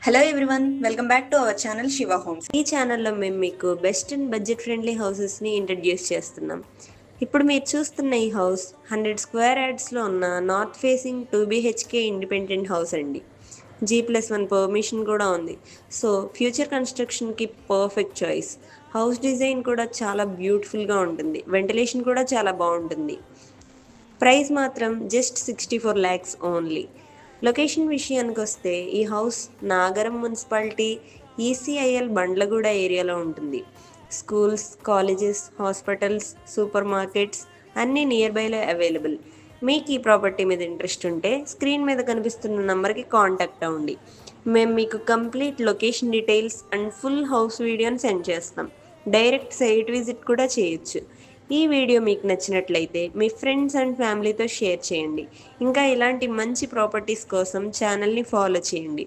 Hello everyone, welcome back to our channel Shiva homes. ఈ ఛానల్లో మేము మీకు బెస్ట్ అండ్ బడ్జెట్ ఫ్రెండ్లీ హౌసెస్ని ఇంట్రడ్యూస్ చేస్తున్నాం. ఇప్పుడు మీరు చూస్తున్న ఈ హౌస్ 100 స్క్వేర్ యార్డ్స్లో ఉన్న north facing 2 BHK independent house అండి. G+1 పర్మిషన్ కూడా ఉంది. సో ఫ్యూచర్ కన్స్ట్రక్షన్కి పర్ఫెక్ట్ చాయిస్. హౌస్ డిజైన్ కూడా చాలా బ్యూటిఫుల్గా ఉంటుంది, వెంటిలేషన్ కూడా చాలా బాగుంటుంది. ప్రైస్ మాత్రం జస్ట్ 64 lakhs ఓన్లీ. లొకేషన్ విషయానికి వస్తే ఈ house Nagaram municipality ECIL Bandlaguda ఏరియాలో ఉంటుంది. Schools, colleges, hospitals, super markets అన్నీ నియర్ బైలో అవైలబుల్. మీకు ఈ ప్రాపర్టీ మీద ఇంట్రెస్ట్ ఉంటే స్క్రీన్ మీద కనిపిస్తున్న నెంబర్కి కాంటాక్ట్ అవ్వండి. మేము మీకు complete location details and full house వీడియోని సెండ్ చేస్తాం. డైరెక్ట్ సైట్ విజిట్ కూడా చేయొచ్చు. ఈ వీడియో మీకు నచ్చినట్లయితే మీ ఫ్రెండ్స్ అండ్ ఫ్యామిలీతో షేర్ చేయండి. ఇంకా ఇలాంటి మంచి ప్రాపర్టీస్ కోసం ఛానల్ని ఫాలో చేయండి.